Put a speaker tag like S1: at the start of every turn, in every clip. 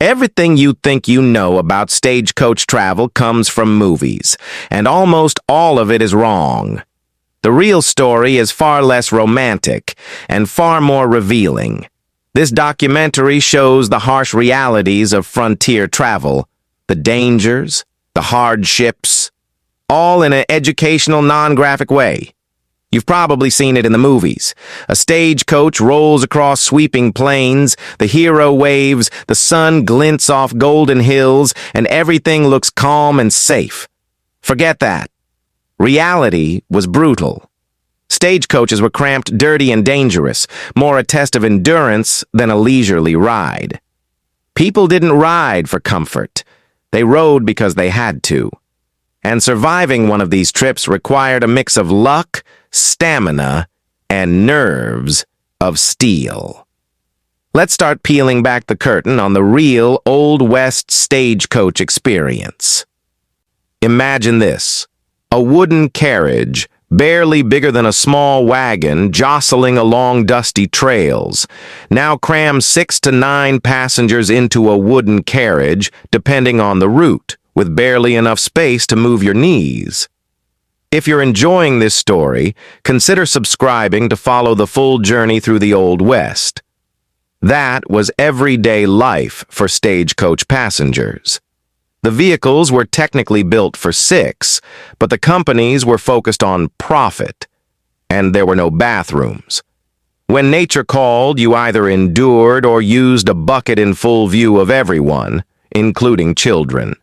S1: Everything you think you know about stagecoach travel comes from movies, and almost all of it is wrong. The real story is far less romantic and far more revealing. This documentary shows the harsh realities of frontier travel, the dangers, the hardships, all in an educational, non-graphic way. You've probably seen it in the movies. A stagecoach rolls across sweeping plains, the hero waves, the sun glints off golden hills, and everything looks calm and safe. Forget that. Reality was brutal. Stagecoaches were cramped, dirty, and dangerous, more a test of endurance than a leisurely ride. People didn't ride for comfort. They rode because they had to. And surviving one of these trips required a mix of luck, stamina, and nerves of steel. Let's start peeling back the curtain on the real Old West stagecoach experience. Imagine this: a wooden carriage, barely bigger than a small wagon, jostling along dusty trails. Now cram 6 to 9 passengers into a wooden carriage, depending on the route, with barely enough space to move your knees. If you're enjoying this story, consider subscribing to follow the full journey through the Old West. That was everyday life for stagecoach passengers. The vehicles were technically built for 6, but the companies were focused on profit, and there were no bathrooms. When nature called, you either endured or used a bucket in full view of everyone, including children.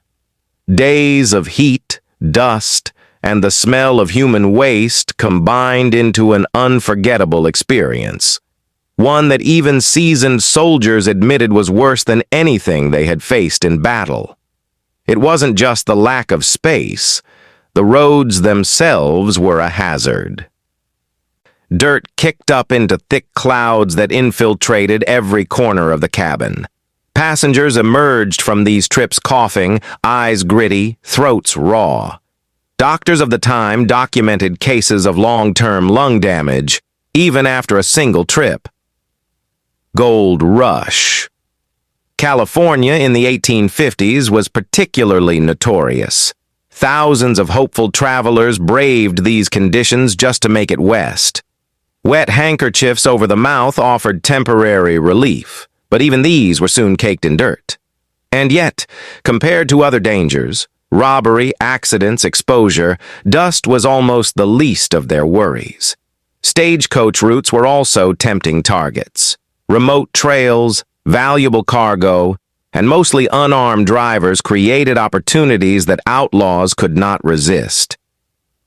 S1: Days of heat, dust, and the smell of human waste combined into an unforgettable experience. One that even seasoned soldiers admitted was worse than anything they had faced in battle. It wasn't just the lack of space. The roads themselves were a hazard. Dirt kicked up into thick clouds that infiltrated every corner of the cabin. Passengers emerged from these trips coughing, eyes gritty, throats raw. Doctors of the time documented cases of long-term lung damage, even after a single trip. Gold Rush. California in the 1850s was particularly notorious. Thousands of hopeful travelers braved these conditions just to make it west. Wet handkerchiefs over the mouth offered temporary relief, but even these were soon caked in dirt. And yet, compared to other dangers, robbery, accidents, exposure, dust was almost the least of their worries. Stagecoach routes were also tempting targets. Remote trails, valuable cargo, and mostly unarmed drivers created opportunities that outlaws could not resist.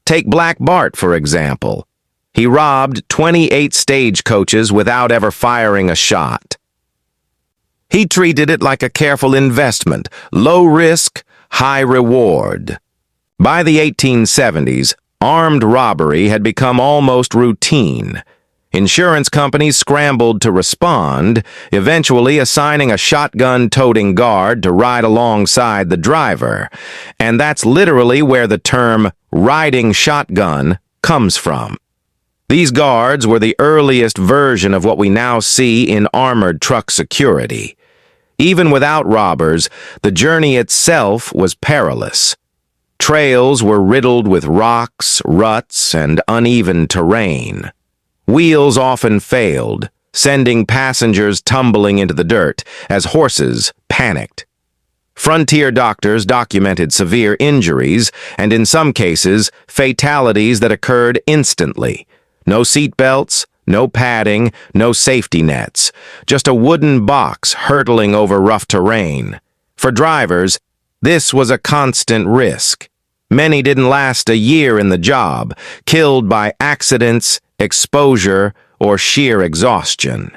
S1: Take Black Bart, for example. He robbed 28 stagecoaches without ever firing a shot. He treated it like a careful investment, low risk, high reward. By the 1870s, armed robbery had become almost routine. Insurance companies scrambled to respond, eventually assigning a shotgun-toting guard to ride alongside the driver. And that's literally where the term riding shotgun comes from. These guards were the earliest version of what we now see in armored truck security. Even without robbers, the journey itself was perilous. Trails were riddled with rocks, ruts, and uneven terrain. Wheels often failed, sending passengers tumbling into the dirt as horses panicked. Frontier doctors documented severe injuries and, in some cases, fatalities that occurred instantly. No seatbelts, no padding, no safety nets, just a wooden box hurtling over rough terrain. For drivers, this was a constant risk. Many didn't last a year in the job, killed by accidents, exposure, or sheer exhaustion.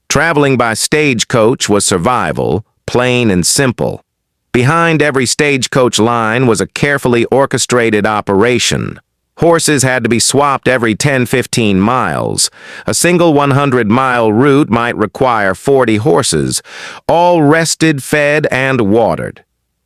S1: Traveling by stagecoach was survival, plain and simple. Behind every stagecoach line was a carefully orchestrated operation. Horses had to be swapped every 10-15 miles. A single 100-mile route might require 40 horses, all rested, fed, and watered.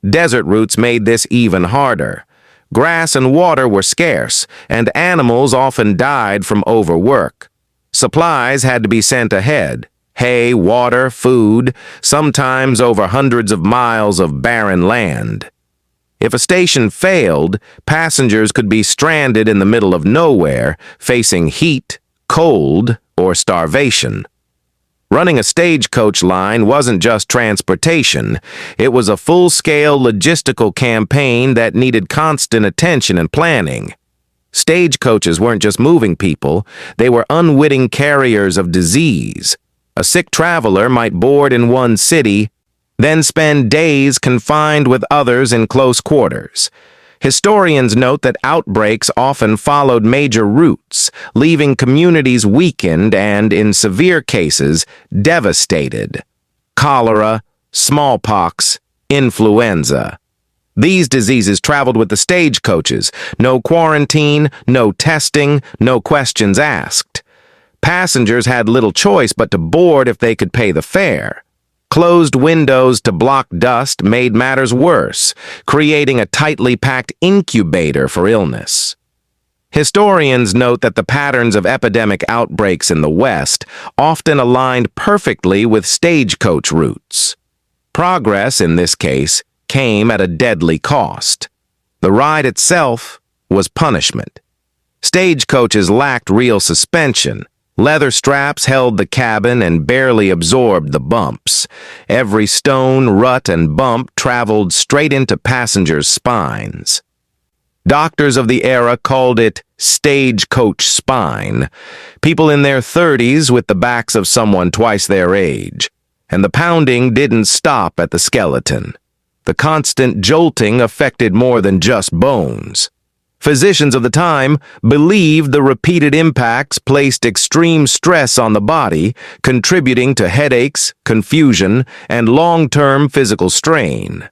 S1: Desert routes made this even harder. Grass and water were scarce, and animals often died from overwork. Supplies had to be sent ahead, hay, water, food, sometimes over hundreds of miles of barren land. If a station failed, passengers could be stranded in the middle of nowhere, facing heat, cold, or starvation. Running a stagecoach line wasn't just transportation, it was a full-scale logistical campaign that needed constant attention and planning. Stagecoaches weren't just moving people, they were unwitting carriers of disease. A sick traveler might board in one city, then spend days confined with others in close quarters. Historians note that outbreaks often followed major routes, leaving communities weakened and, in severe cases, devastated. Cholera, smallpox, influenza. These diseases traveled with the stagecoaches. No quarantine, no testing, no questions asked. Passengers had little choice but to board if they could pay the fare. Closed windows to block dust made matters worse, creating a tightly packed incubator for illness. Historians note that the patterns of epidemic outbreaks in the West often aligned perfectly with stagecoach routes. Progress, in this case, came at a deadly cost. The ride itself was punishment. Stagecoaches lacked real suspension. Leather straps held the cabin and barely absorbed the bumps. Every stone, rut, and bump traveled straight into passengers' spines. Doctors of the era called it stagecoach spine. People in their 30s with the backs of someone twice their age. And the pounding didn't stop at the skeleton. The constant jolting affected more than just bones. Physicians of the time believed the repeated impacts placed extreme stress on the body, contributing to headaches, confusion, and long-term physical strain.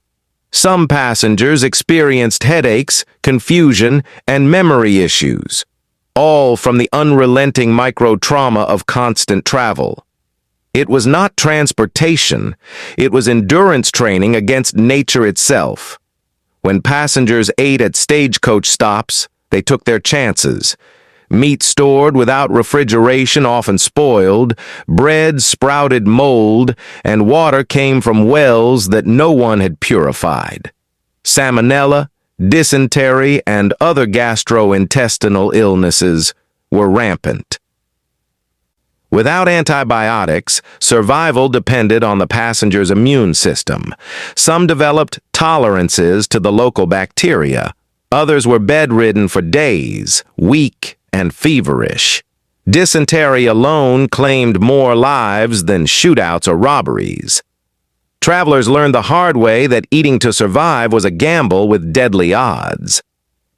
S1: Some passengers experienced headaches, confusion, and memory issues, all from the unrelenting micro-trauma of constant travel. It was not transportation, it was endurance training against nature itself. When passengers ate at stagecoach stops, they took their chances. Meat stored without refrigeration often spoiled, bread sprouted mold, and water came from wells that no one had purified. Salmonella, dysentery, and other gastrointestinal illnesses were rampant. Without antibiotics, survival depended on the passenger's immune system. Some developed tolerances to the local bacteria. Others were bedridden for days, weak and feverish. Dysentery alone claimed more lives than shootouts or robberies. Travelers learned the hard way that eating to survive was a gamble with deadly odds.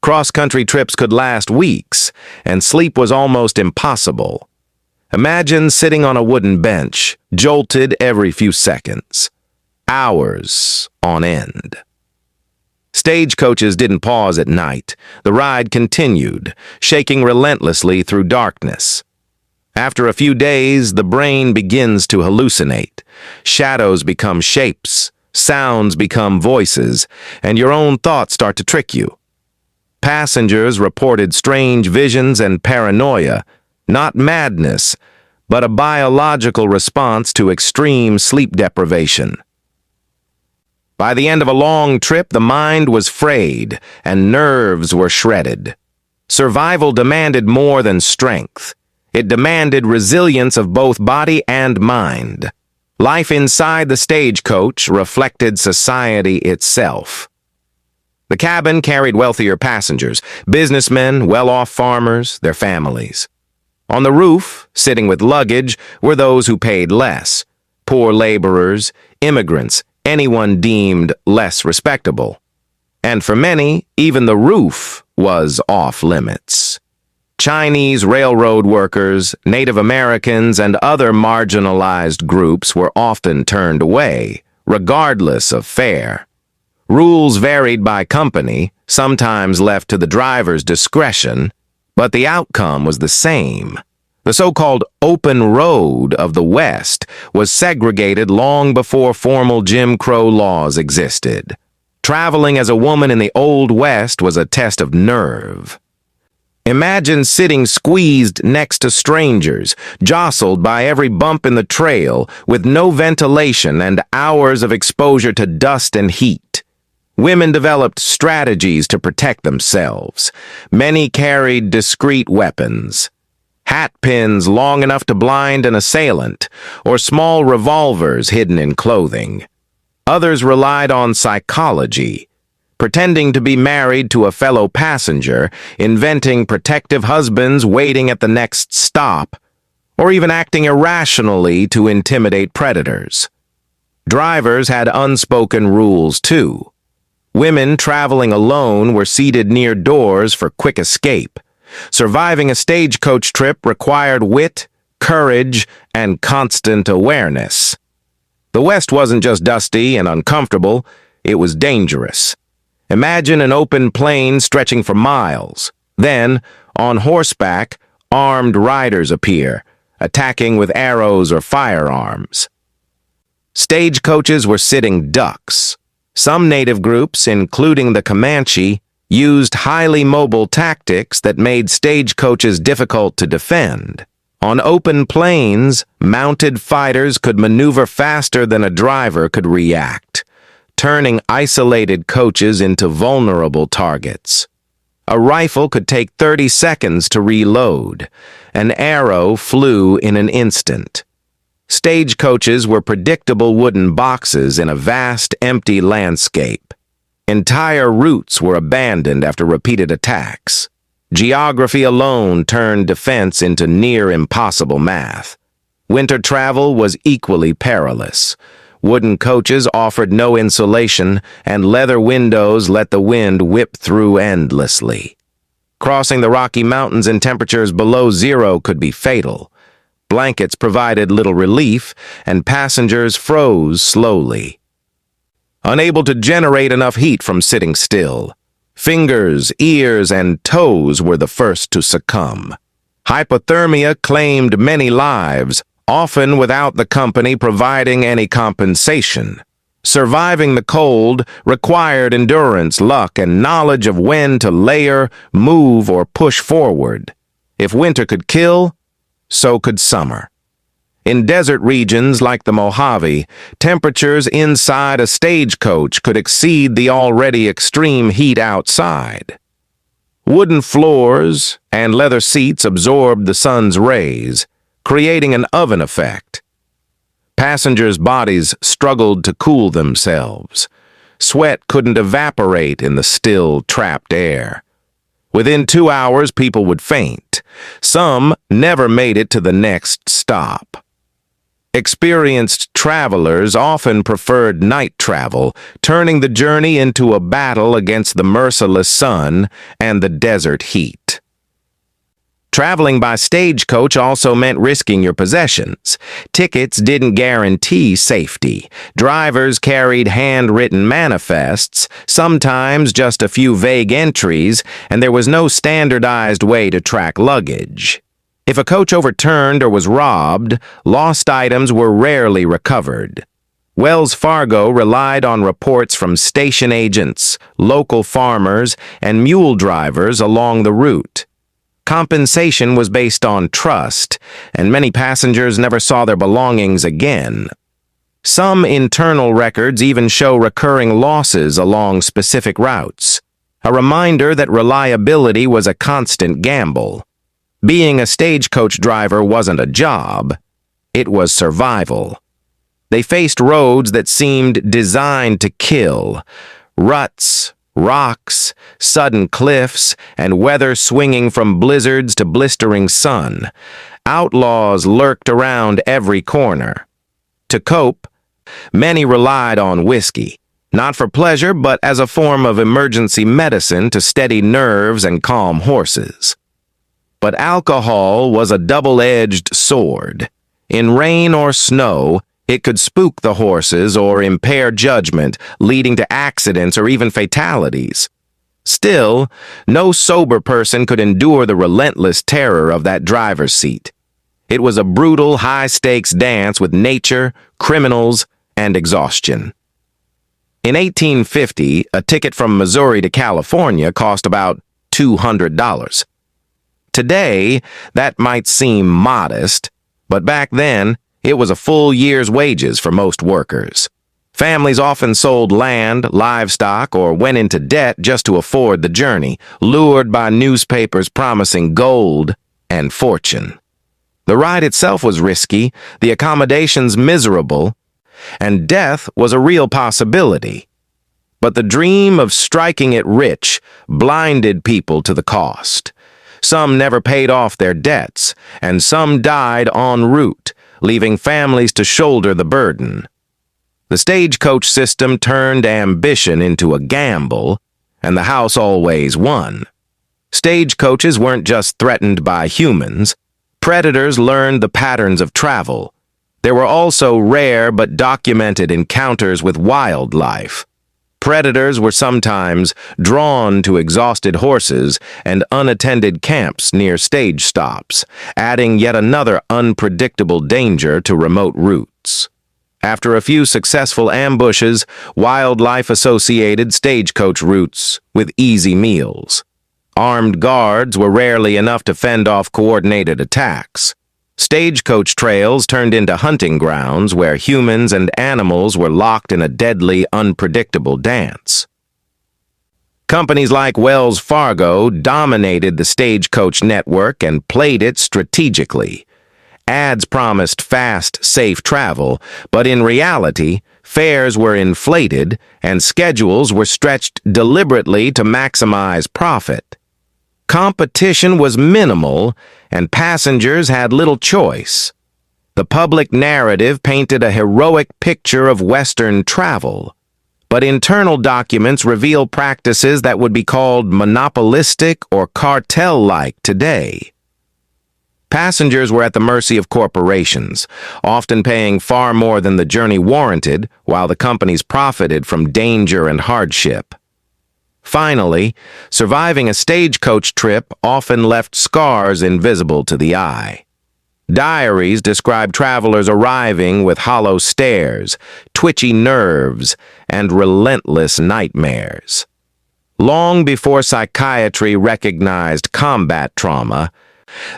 S1: Cross-country trips could last weeks, and sleep was almost impossible. Imagine sitting on a wooden bench, jolted every few seconds. Hours on end. Stagecoaches didn't pause at night. The ride continued, shaking relentlessly through darkness. After a few days, the brain begins to hallucinate. Shadows become shapes, sounds become voices, and your own thoughts start to trick you. Passengers reported strange visions and paranoia, not madness, but a biological response to extreme sleep deprivation. By the end of a long trip, the mind was frayed and nerves were shredded. Survival demanded more than strength. It demanded resilience of both body and mind. Life inside the stagecoach reflected society itself. The cabin carried wealthier passengers, businessmen, well-off farmers, their families. On the roof, sitting with luggage, were those who paid less. Poor laborers, immigrants, anyone deemed less respectable. And for many, even the roof was off-limits. Chinese railroad workers, Native Americans, and other marginalized groups were often turned away, regardless of fare. Rules varied by company, sometimes left to the driver's discretion, but the outcome was the same. The so-called open road of the West was segregated long before formal Jim Crow laws existed. Traveling as a woman in the Old West was a test of nerve. Imagine sitting squeezed next to strangers, jostled by every bump in the trail, with no ventilation and hours of exposure to dust and heat. Women developed strategies to protect themselves. Many carried discreet weapons. Hat pins long enough to blind an assailant, or small revolvers hidden in clothing. Others relied on psychology, pretending to be married to a fellow passenger, inventing protective husbands waiting at the next stop, or even acting irrationally to intimidate predators. Drivers had unspoken rules, too. Women traveling alone were seated near doors for quick escape. Surviving a stagecoach trip required wit, courage, and constant awareness. The West wasn't just dusty and uncomfortable, it was dangerous. Imagine an open plain stretching for miles. Then, on horseback, armed riders appear, attacking with arrows or firearms. Stagecoaches were sitting ducks. Some native groups, including the Comanche, used highly mobile tactics that made stagecoaches difficult to defend. On open plains, mounted fighters could maneuver faster than a driver could react, turning isolated coaches into vulnerable targets. A rifle could take 30 seconds to reload. An arrow flew in an instant. Stagecoaches were predictable wooden boxes in a vast, empty landscape. Entire routes were abandoned after repeated attacks. Geography alone turned defense into near-impossible math. Winter travel was equally perilous. Wooden coaches offered no insulation, and leather windows let the wind whip through endlessly. Crossing the Rocky Mountains in temperatures below zero could be fatal. Blankets provided little relief, and passengers froze slowly. Unable to generate enough heat from sitting still, fingers, ears, and toes were the first to succumb. Hypothermia claimed many lives, often without the company providing any compensation. Surviving the cold required endurance, luck, and knowledge of when to layer, move, or push forward. If winter could kill, so could summer. In desert regions like the Mojave, temperatures inside a stagecoach could exceed the already extreme heat outside. Wooden floors and leather seats absorbed the sun's rays, creating an oven effect. Passengers' bodies struggled to cool themselves. Sweat couldn't evaporate in the still, trapped air. Within 2 hours, people would faint. Some never made it to the next stop. Experienced travelers often preferred night travel, turning the journey into a battle against the merciless sun and the desert heat. Traveling by stagecoach also meant risking your possessions. Tickets didn't guarantee safety. Drivers carried handwritten manifests, sometimes just a few vague entries, and there was no standardized way to track luggage. If a coach overturned or was robbed, lost items were rarely recovered. Wells Fargo relied on reports from station agents, local farmers, and mule drivers along the route. Compensation was based on trust, and many passengers never saw their belongings again. Some internal records even show recurring losses along specific routes, a reminder that reliability was a constant gamble. Being a stagecoach driver wasn't a job, it was survival. They faced roads that seemed designed to kill, ruts, rocks, sudden cliffs, and weather swinging from blizzards to blistering sun. Outlaws lurked around every corner. To cope, many relied on whiskey, not for pleasure but as a form of emergency medicine to steady nerves and calm horses. But alcohol was a double-edged sword. In rain or snow, it could spook the horses or impair judgment, leading to accidents or even fatalities. Still, no sober person could endure the relentless terror of that driver's seat. It was a brutal, high-stakes dance with nature, criminals, and exhaustion. In 1850, a ticket from Missouri to California cost about $200. Today, that might seem modest, but back then, it was a full year's wages for most workers. Families often sold land, livestock, or went into debt just to afford the journey, lured by newspapers promising gold and fortune. The ride itself was risky, the accommodations miserable, and death was a real possibility. But the dream of striking it rich blinded people to the cost. Some never paid off their debts, and some died en route, leaving families to shoulder the burden. The stagecoach system turned ambition into a gamble, and the house always won. Stagecoaches weren't just threatened by humans. Predators learned the patterns of travel. There were also rare but documented encounters with wildlife. Predators were sometimes drawn to exhausted horses and unattended camps near stage stops, adding yet another unpredictable danger to remote routes. After a few successful ambushes, wildlife associated stagecoach routes with easy meals. Armed guards were rarely enough to fend off coordinated attacks. Stagecoach trails turned into hunting grounds where humans and animals were locked in a deadly, unpredictable dance. Companies like Wells Fargo dominated the stagecoach network and played it strategically. Ads promised fast, safe travel, but in reality, fares were inflated and schedules were stretched deliberately to maximize profit. Competition was minimal, and passengers had little choice. The public narrative painted a heroic picture of Western travel, but internal documents reveal practices that would be called monopolistic or cartel-like today. Passengers were at the mercy of corporations, often paying far more than the journey warranted, while the companies profited from danger and hardship. Finally, surviving a stagecoach trip often left scars invisible to the eye. Diaries describe travelers arriving with hollow stares, twitchy nerves, and relentless nightmares. Long before psychiatry recognized combat trauma,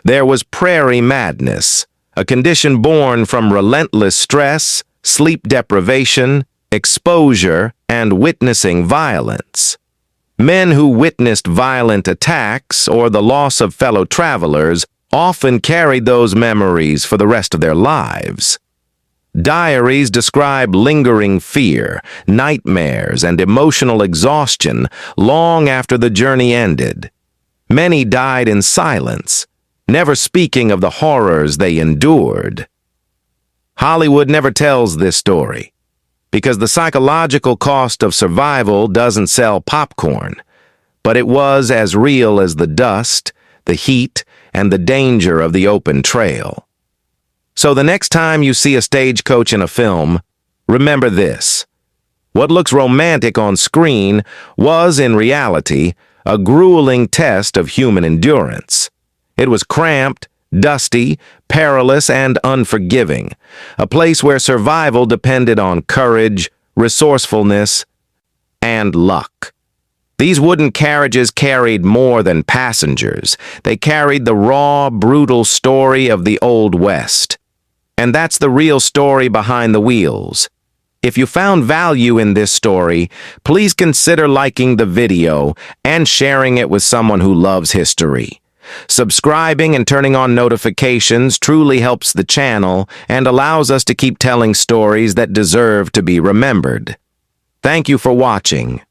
S1: there was prairie madness, a condition born from relentless stress, sleep deprivation, exposure, and witnessing violence. Men who witnessed violent attacks or the loss of fellow travelers often carried those memories for the rest of their lives. Diaries describe lingering fear, nightmares, and emotional exhaustion long after the journey ended. Many died in silence, never speaking of the horrors they endured. Hollywood never tells this story, because the psychological cost of survival doesn't sell popcorn, but it was as real as the dust, the heat, and the danger of the open trail. So the next time you see a stagecoach in a film, remember this. What looks romantic on screen was, in reality, a grueling test of human endurance. It was cramped, dusty, perilous, and unforgiving, a place where survival depended on courage, resourcefulness, and luck. These wooden carriages carried more than passengers. They carried the raw, brutal story of the Old West. And that's the real story behind the wheels. If you found value in this story, please consider liking the video and sharing it with someone who loves history. Subscribing and turning on notifications truly helps the channel and allows us to keep telling stories that deserve to be remembered. Thank you for watching.